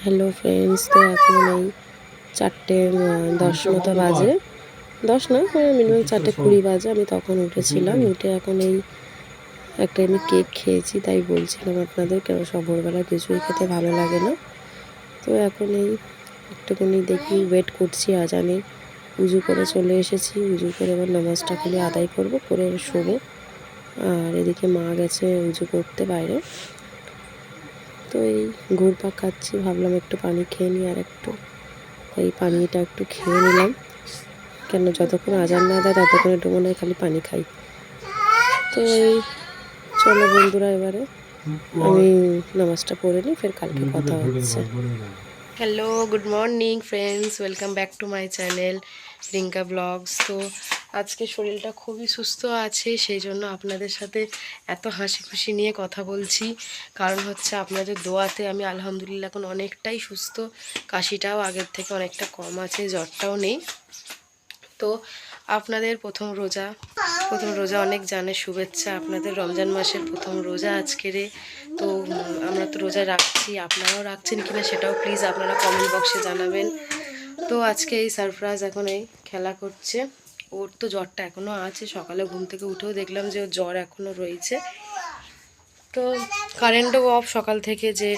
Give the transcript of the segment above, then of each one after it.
Hello friends, তো এখন এই 4:10 মতো বাজে। 10 না, মিনিমাম 4:20 বাজে। আমি তখন উঠেছিলাম, উঠে এখন এই একটা আমি কেক খেয়েছি, তাই বলছিলাম আপনাদের, কেন সব ভোরবেলা কিছুই খেতে ভালো লাগে না। তো এখন এই একটুখানি দেখি ওয়েট করছি আজানের। উজু করে চলে এসেছি, উজু করে এবার নামাজটা খুলে আদায় করব, করে শোবো। আর এদিকে মা গেছে উজু করতে বাইরে। তো এই ঘুরপাক খাচ্ছি, ভাবলাম একটু পানি খেয়ে নিই আর একটু। এই পানিটা একটু খেয়ে নিলাম, কেন যতক্ষণ আজান না দেয় ততক্ষণ একটু মনে হয় খালি পানি খাই। তো এই চলো বন্ধুরা, এবারে আমি নামাজটা পড়ে নিই, ফের কালকে কথা হচ্ছে। Hello, good morning friends, welcome back to my channel Rinka vlogs. তো আজকে শরীরটা খুবই সুস্থ আছে, সেই জন্য আপনাদের সাথে এত হাসি খুশি নিয়ে কথা বলছি। কারণ হচ্ছে আপনাদের দোয়াতে আমি আলহামদুলিল্লাহ এখন অনেকটাই সুস্থ। কাশিটাও আগের থেকে অনেকটা কম আছে, জ্বরটাও নেই। তো আপনাদের প্রথম রোজা অনেক জানে শুভেচ্ছা। আপনাদের রমজান মাসের প্রথম রোজা আজকেরে। তো আমরা তো রোজা রাখছি, আপনারাও রাখছেন কিনা সেটাও প্লিজ আপনারা কমেন্ট বক্সে জানাবেন। তো আজকে এই সারপ্রাইজ এখন এই খেলা করছে। ওর তো জ্বরটা এখনও আছে, সকালে ঘুম থেকে উঠেও দেখলাম যে ওর জ্বর এখনও রয়েছে। তো কারেন্টও অফ সকাল থেকে, যে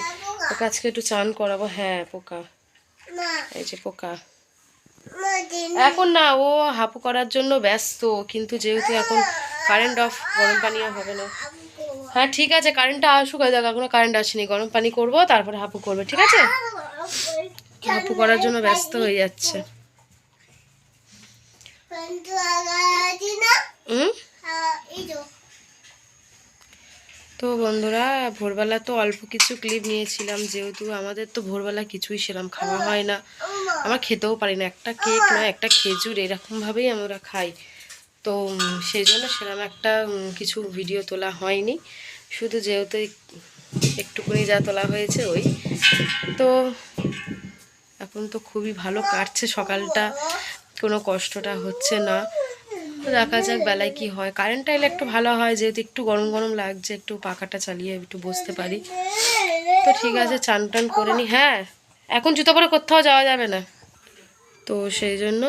ওকে আজকে একটু চান করাবো। হ্যাঁ পোকা, এই যে পোকা এখন না, ও হাঁপু করার জন্য ব্যস্ত, কিন্তু যেহেতু এখন কারেন্ট অফ, গরম পানিও হবে না। হ্যাঁ ঠিক আছে, কারেন্টটা আসুক, দেখ এখনো কারেন্ট আসেনি, গরম পানি করব তারপরে হাঁপু করবে, ঠিক আছে? হাঁপু করার জন্য ব্যস্ত হয়ে যাচ্ছে। তো বন্ধুরা, ভোরবেলা তো অল্প কিছু ক্লিপ নিয়েছিলাম, যেহেতু আমাদের তো ভোরবেলা কিছুই সেরকম খাওয়া হয় না, আমরা খেতেও পারি না। একটা কেক নয়, একটা খেজুর এরকমভাবেই আমরা খাই। তো সেই জন্য সেরকম একটা কিছু ভিডিও তোলা হয়নি, শুধু যেহেতু একটুকুনি যা তোলা হয়েছে ওই। তো এখন তো খুবই ভালো কাটছে সকালটা, কোনো কষ্টটা হচ্ছে না। দেখা যাক বেলায় কি হয়। কারেন্টটা এলে একটু ভালো হয়, যেহেতু একটু গরম গরম লাগছে, একটু পাখাটা চালিয়ে একটু বসতে পারি। তো ঠিক আছে, চান টান করে নি। হ্যাঁ এখন জুতো পরে কোথাও যাওয়া যাবে না, তো সেই জন্য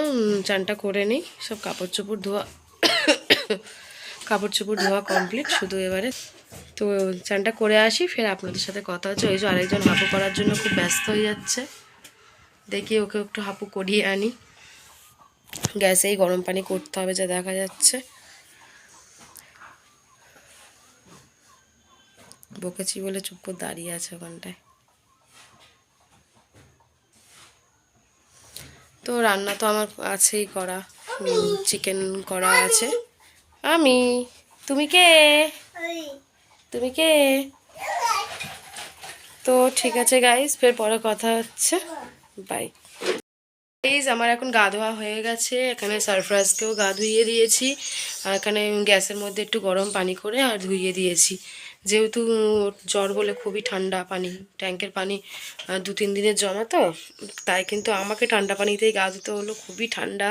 চানটা করে নিই। সব কাপড় চোপড় ধোয়া কমপ্লিট, শুধু এবারে তো চানটা করে আসি, ফের আপনাদের সাথে কথা হচ্ছে। ওই যে আরেকজন হাঁপু করার জন্য খুব ব্যস্ত হয়ে যাচ্ছে, দেখি ওকে একটু হাঁপু করিয়ে আনি। গ্যাসেই গরম পানি করতে হবে যা দেখা যাচ্ছে। বকেছি বলে চুপ করে দাঁড়িয়ে আছে ওখানটায়। তো রান্না তো আমার আছেই করা, চিকেন করা আছে। আমি, তুমি কে? তুমি কে? তো ঠিক আছে গাইস, ফের পরে কথা হচ্ছে, বাই। গাইস আমার এখন গা ধোয়া হয়ে গেছে, এখানে সারফরাজকেও গা ধুইয়ে দিয়েছি, আর এখানে গ্যাসের মধ্যে একটু গরম পানি করে আর ধুইয়ে দিয়েছি। যেহেতু জ্বর বলে খুবই ঠান্ডা পানি, ট্যাঙ্কের পানি 2-3 দিনের জমা, তো তাই কিন্তু আমাকে ঠান্ডা পানিতেই গা ধুতে হলো, খুবই ঠান্ডা।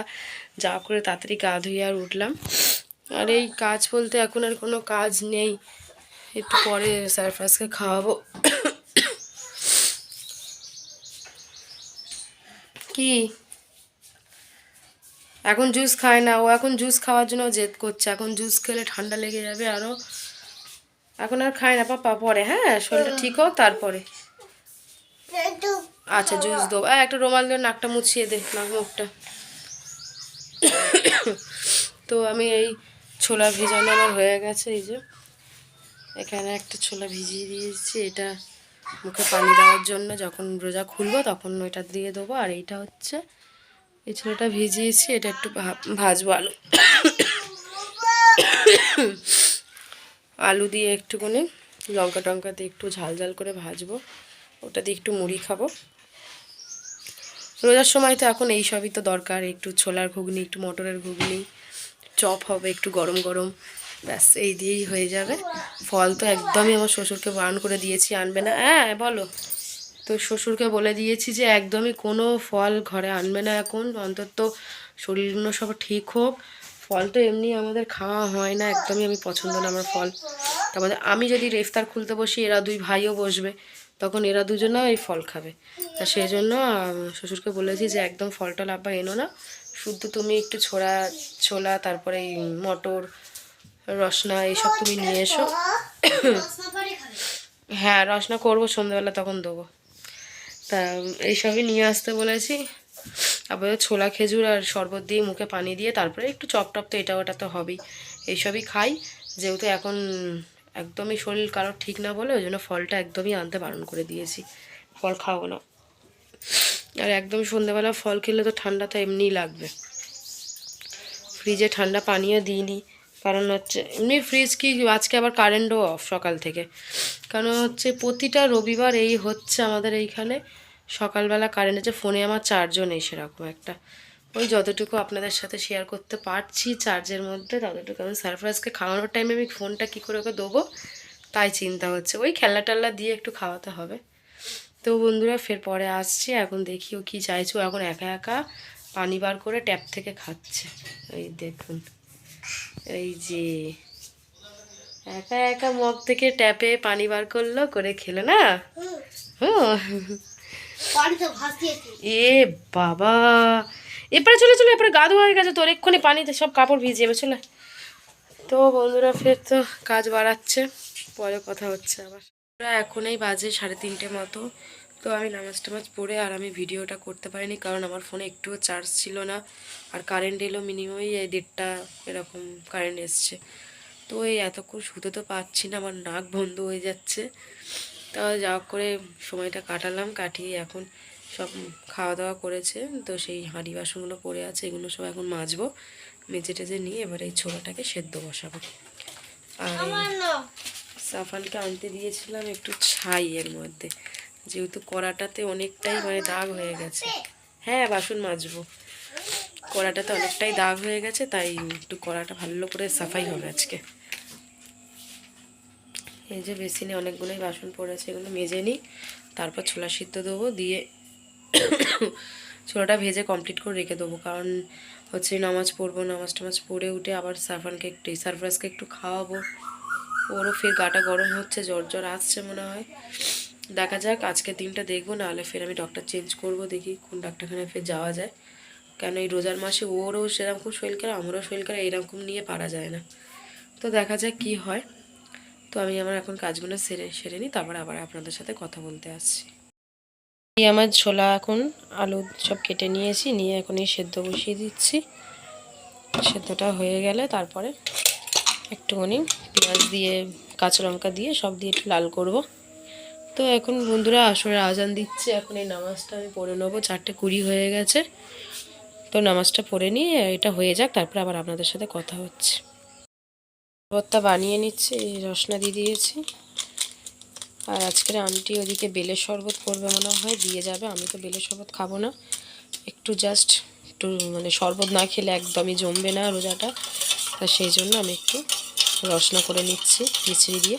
যা করে তাড়াতাড়ি গা ধুয়ে আর উঠলাম। আর এই কাজ বলতে এখন আর কোনো কাজ নেই, একটু পরে সারফরাজকে খাওয়াবো। কি এখন জুস খায় না ও, এখন জুস খাওয়ার জন্য জেদ করছে, এখন জুস খেলে ঠান্ডা লেগে যাবে আরও। এখন আর খায় না পাপা, পরে, হ্যাঁ শরীরটা ঠিক হোক তারপরে। আচ্ছা জুস দেবো, একটা রুমাল দিয়ে নাকটা মুছিয়ে দে, নাক মুখটা। তো আমি এই ছোলা ভিজানো আমার হয়ে গেছে, এই যে এখানে একটা ছোলা ভিজিয়ে দিয়েছি, এটা মুখে পানি দেওয়ার জন্য, যখন রোজা খুলবো তখন ওইটা দিয়ে দেবো। আর এইটা হচ্ছে, এই ছোলাটা ভিজিয়েছি, এটা একটু ভাজবো আলু আলু দিয়ে একটুখানি লঙ্কা টঙ্কা দিয়ে একটু ঝাল ঝাল করে ভাজবো, ওটা দিয়ে একটু মুড়ি খাবো। রোজার সময় তো এখন এই সবই তো দরকার, একটু ছোলার ঘুগনি, একটু মটরের ঘুগনি, চপ হবে একটু গরম গরম, ব্যাস এই দিয়েই হয়ে যাবে। ফল তো একদমই আমার শ্বশুরকে বারণ করে দিয়েছি, আনবে না। হ্যাঁ বলো। তো শ্বশুরকে বলে দিয়েছি যে একদমই কোনো ফল ঘরে আনবে না এখন, অন্তত শরীরগুলো সব ঠিক হোক। ফল তো এমনি আমাদের খাওয়া হয় না, একদমই আমি পছন্দ না আমার ফল। তারপরে আমি যদি ইফতার খুলতে বসি, এরা দুই ভাইও বসবে, তখন এরা দুজনে এই ফল খাবে। তা সেই জন্য শ্বশুরকে বলেছি যে একদম ফল টল আব্বা এনো না, শুধু তুমি একটু ছোলা তারপরে এই মটর রসনা এইসব তুমি নিয়ে এসো। হ্যাঁ রসনা করবো সন্ধ্যাবেলা, তখন দেবো। তা এইসবই নিয়ে আসতে বলেছি। আবার ছোলা খেজুর আর শরবত দিয়ে মুখে পানি দিয়ে তারপরে একটু চপ টপ তো এটা ওটা তো হবেই, এইসবই খাই। যেহেতু এখন একদমই শরীর কারোর ঠিক না বলে ওই জন্য ফলটা একদমই আনতে বারণ করে দিয়েছি, ফল খাবো না। আর একদম সন্ধ্যাবেলা ফল খেলে তো ঠান্ডাটা এমনিই লাগবে। ফ্রিজে ঠান্ডা পানিও দিইনি, কারণ হচ্ছে এমনি ফ্রিজ কি আজকে আবার কারেন্টও অফ সকাল থেকে। কারণ হচ্ছে প্রতিটা রবিবার এই হচ্ছে আমাদের এইখানে সকালবেলা কারেন্ট আছে, ফোনে আমার চার্জও নেই সেরকম একটা, ওই যতটুকু আপনাদের সাথে শেয়ার করতে পারছি চার্জের মধ্যে ততটুকু। আমি সারপ্রাইজকে খাওয়ানোর টাইমে আমি ফোনটা কী করে ওকে দেবো তাই চিন্তা হচ্ছে, ওই খেলনা টেলনা দিয়ে একটু খাওয়াতে হবে। তো বন্ধুরা ফের পরে আসছি, এখন দেখি ও কী চাইছো। এখন একা একা পানি বার করে ট্যাপ থেকে খাচ্ছে, এই দেখুন, এই যে একা একা মগ থেকে ট্যাপে পানি বার করলো, করে খেলো না। এ বাবা, এরপরে চলে চলে, এরপরে গা ধোয়া হয়ে গেছে তোর, এক্ষুনি পানিতে সব কাপড় ভিজে যাবে, চলে। তো বন্ধুরা ফের তো কাজ বাড়াচ্ছে, পরে কথা হচ্ছে আবার। এখন এই বাজে 3:30 মতো। তো আমি নামাজ টামাজ পড়ে আর আমি ভিডিওটা করতে পারিনি, কারণ আমার ফোনে একটুও চার্জ ছিল না। আর কারেন্ট এলো মিনিমাম এই 1:30 এরকম কারেন্ট এসছে। তো এই এতক্ষণ শুতে তো পারছি না, আমার নাক বন্ধ হয়ে যাচ্ছে। তা যা করে সময়টা কাটালাম, কাটিয়ে এখন সব খাওয়া দাওয়া করেছে, তো সেই হাঁড়ি বাসনগুলো পড়ে আছে, এগুলো সব এখন মাজবো, মেজে টেজে নিয়ে এবার এই ছোলাটাকে সেদ্ধ বসাবো। আর সাফানকে আনতে দিয়েছিলাম একটু ছাই এর মধ্যে, যেহেতু কড়াটাতে অনেকটাই মানে দাগ হয়ে গেছে। হ্যাঁ বাসন মাজবো, কড়াটাতে অনেকটাই দাগ হয়ে গেছে, তাই একটু কড়াটা ভালো করে সাফাই হবে আজকে। এই যে বেসিনে অনেকগুলোই বাসন পড়েছে, এগুলো মেজে নিই, তারপর ছোলা সিদ্ধ দেবো, দিয়ে ছোলাটা ভেজে কমপ্লিট করে রেখে দেবো। কারণ হচ্ছে নামাজ পড়বো, নামাজ টামাজ পড়ে উঠে আবার সারফানকে একটু সারফরাজকে একটু খাওয়াবো, ওরও ফের গাটা গরম হচ্ছে, জ্বর জ্বর আসছে মনে হয়। দেখা যাক আজকের দিনটা দেখবো, নাহলে ফের আমি ডক্টর চেঞ্জ করব, দেখি কোন ডাক্তারখানায় ফের যাওয়া যায়। কেন এই রোজার মাসে ওরও সেরকম শরীর খারাপ, আমারও শরীর খারাপ, এইরকম নিয়ে পারা যায় না। তো দেখা যাক কি হয়। তো আমি আমার এখন কাজগুলো সেরে নিই, তারপর আবার আপনাদের সাথে কথা বলতে আসছি। এই আমার ছোলা এখন আলু সব কেটে নিয়েছি, নিয়ে এখন এই সেদ্ধ বসিয়ে দিচ্ছি। সেদ্ধটা হয়ে গেলে তারপরে একটুখানি পেঁয়াজ দিয়ে কাঁচা লঙ্কা দিয়ে সব দিয়ে একটু লাল করব। তো এখন বন্ধুরা আসরে আজান দিচ্ছে, এখন এই নামাজটা আমি পড়ে নেবো, 4:20 হয়ে গেছে। তো নামাজটা পড়ে নিয়ে এটা হয়ে যাক, তারপরে আবার আপনাদের সাথে কথা হচ্ছে। শরবতটা বানিয়ে নিচ্ছে, এই রসনা দিয়ে দিয়েছি। আর আজকের আন্টি ওদিকে বেলের শরবত করবে মনে হয়, দিয়ে যাবে। আমি তো বেলের শরবত খাবো না, একটু জাস্ট একটু মানে শরবত না খেলে একদমই জমবে না রোজাটা, তা সেই জন্য আমি একটু রসনা করে নিচ্ছি মিছরি দিয়ে।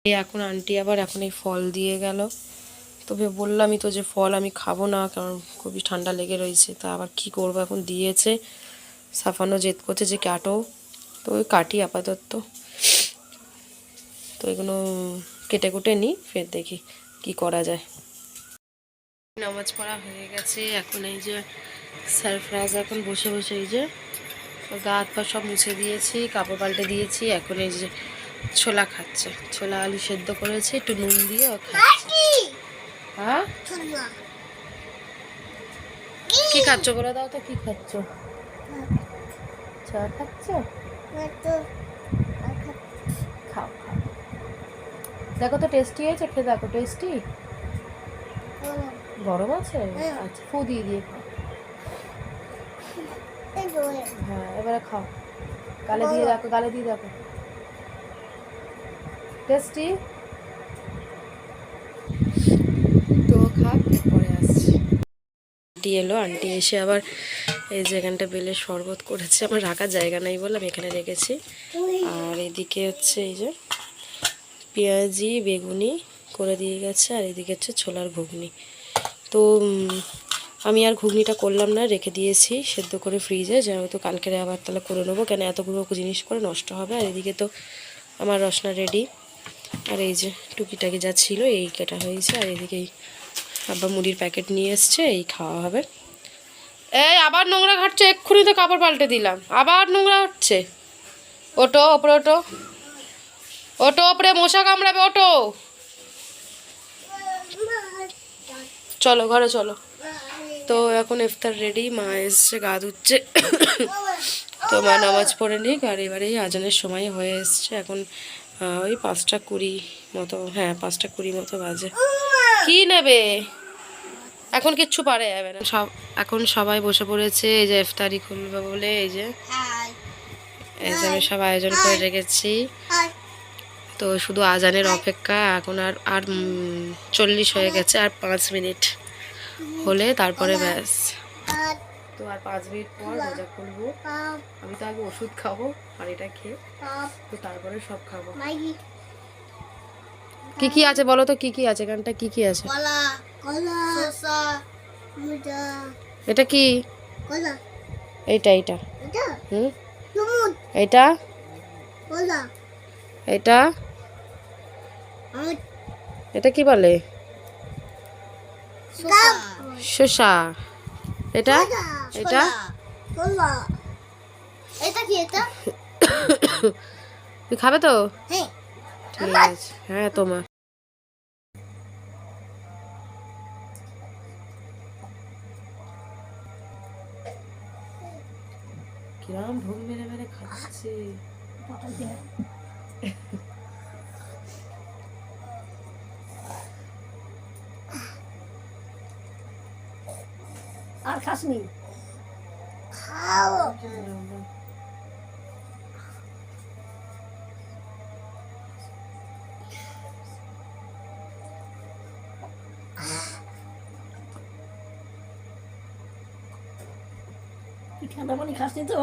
এখন আন্টি আবার এখন এই ফল দিয়ে গেল, তবে বললামই তো যে ফল আমি খাবো না, কারণ খুবই ঠান্ডা লেগে রয়েছে। তা আবার কি করবো, এখন দিয়েছে, সাফানো জেদ করছে যে কাটো, তো ওই কাটি আপাতত। তো এগুলো কেটে কুটে নিই, ফের দেখি কি করা যায়। নামাজ পড়া হয়ে গেছে, এখন এই যে সারফরাজ এখন বসে বসে এই যে গা হাত পা সব মুছে দিয়েছি, কাপড় পাল্টে দিয়েছি, এখন এই যে ছোলা খাচ্ছে, ছোলা আলু সেদ্ধ করেছে একটু নুন দিয়ে ও খাচ্ছে। হ্যাঁ কি খাচ্ছ বলে দাও তো, কি খাচ্ছ? চা খাচ্ছ? খাও খাও, দেখো তো টেস্টি হয়েছে, খেয়ে দেখো টেস্টি। গরম আছে, আচ্ছা ফু দিয়ে দিয়ে খাও। হ্যাঁ এবারে খাও, গালে দিয়ে দেখো, গালে দিয়ে দেখো টেস্টি। তো খাক, পরে আসছি। আন্টি এলো, আন্টি এসে আবার এই যে এখানটা বেলের শরবত করেছে, আমার রাখার জায়গা নাই বলে আমি এখানে রেখেছি। আর এদিকে হচ্ছে এই যে পেঁয়াজি বেগুনি করে দিয়ে গেছে, আর এদিকে হচ্ছে ছোলার ঘুগনি। তো আমি আর ঘুগনিটা করলাম না, রেখে দিয়েছি সেদ্ধ করে ফ্রিজে, যেহেতু কালকে আবার তাহলে করে নেবো, কেন এতগুলো জিনিস করে নষ্ট হবে। আর এদিকে তো আমার রসনা রেডি, আর এই যে টুকিটাকি যা ছিল এই কাটা হয়েছে। আর এদিকেই আবার মুড়ির প্যাকেট নিয়ে এসছে, এই খাওয়া হবে। এই আবার নোংরা ঘাটছে, এক্ষুনি তো কাপড় পাল্টে দিলাম, আবার নোংরা হচ্ছে। ওটো ওপরে, ওটো ওটো ওপরে, মশা কামড়াবে, ওটো। চলো ঘরে চলো। তো এখন ইফতার রেডি, মা এসছে, গা ধুচ্ছে। তো মা নামাজ পড়ে নিক। আর এবারেই আজানের সময় হয়ে এসছে, এখন ওই 5:20 মতো, হ্যাঁ 5:20 মতো বাজে। কি নেবে এখন? কিচ্ছু পারে যাবে না সব। এখন সবাই বসে পড়েছে, এই যে ইফতারি খুলবে বলে। এই যে আমি সব আয়োজন করে রেখেছি। তো শুধু আজানের অপেক্ষা। এখন আর 40 হয়ে গেছে, আর 5 মিনিট হলে তারপরে ব্যাস। তো আর 5 মিনিট পর রোজা খুলবো। আমি তো আগে ওষুধ খাবো, আর এটা খেয়ে তো তারপরে সব খাবো। কি কি আছে বলো তো, কি কি আছে এখানটা? কি কি আছে? এটা কি? এইটা এইটা হুম, এইটা এটা এটা কি বলে? শসা। এটা এটা তুই খাবে তো? ঠিক আছে, হ্যাঁ তোমার। কিরম ঢোল মেরে মেরে খাচ্ছে। আর খাসনি? খাও। তুই ঠান্ডা পানি খাসনি তো?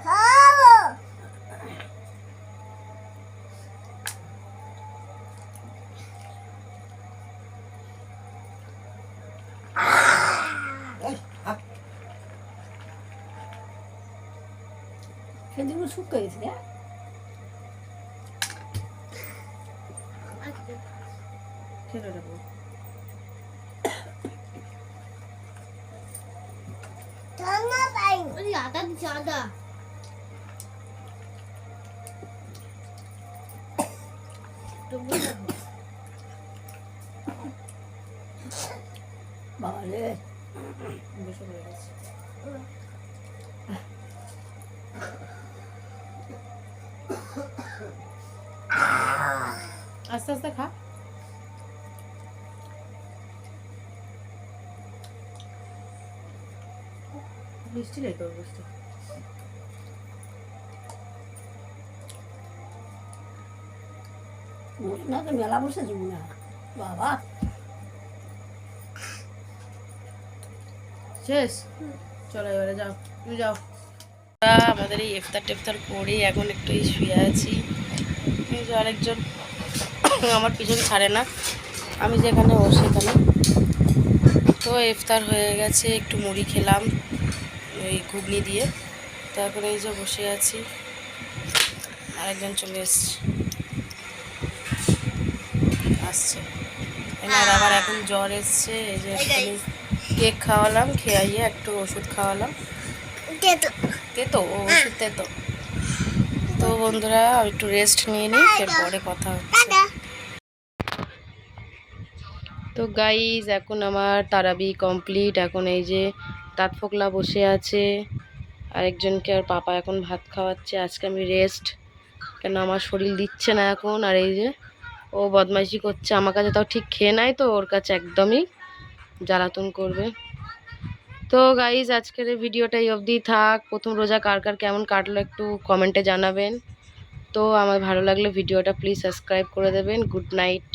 খাও। সেদিনগুলো শুকিয়ে গেছে না? খেলে দেবো। আদা দিচ্ছে, আদা। বাবা রে, বসে পড়ে গেছে। আস্তে আস্তে খা। মিষ্টি নেই তোর বুঝতে। না তো মেলা বসে যাব না বাবা। শেষ? চলো এবারে যাও, তুমি যাও। আমাদের এই ইফতার টেফতার করি, এখন একটু শুয়ে আছি। কিন্তু আরেকজন আমার পিছন ছাড়ে না, আমি যেখানে ও সেখানে। তো ইফতার হয়ে গেছে, একটু মুড়ি খেলাম ওই ঘুগনি দিয়ে। তারপরে এই যে বসে আছি, আরেকজন চলে আসছে। এনার আবার এখন জ্বর এসছে। এই যে একটুখানি কেক খাওয়ালাম, খেয়াইয়ে একটু ওষুধ খাওয়ালাম। তেতো ও ওষুধ তেতো। তো বন্ধুরা একটু রেস্ট নিয়ে নিই, এরপরে কথা হচ্ছে। তো গাইজ এখন আমার তারাবি কমপ্লিট। এখন এই যে দাঁত ফোকলা বসে আছে, আরেকজনকে আর পাপা এখন ভাত খাওয়াচ্ছে। আজকে আমি রেস্ট, কেন আমার শরীর দিচ্ছে না এখন। আর এই যে ও বদমাইশি করছে আমার কাছে, তাও ঠিক খেয়ে নেয়, তো ওর কাছে একদমই জ্বালাতন করবে। তো গাইজ আজকের এই ভিডিওটা এই অবধি থাক। প্রথম রোজা কার কার কেমন কাটলো একটু কমেন্টে জানাবেন। তো আমার ভালো লাগলে ভিডিওটা প্লিজ সাবস্ক্রাইব করে দেবেন। Good night.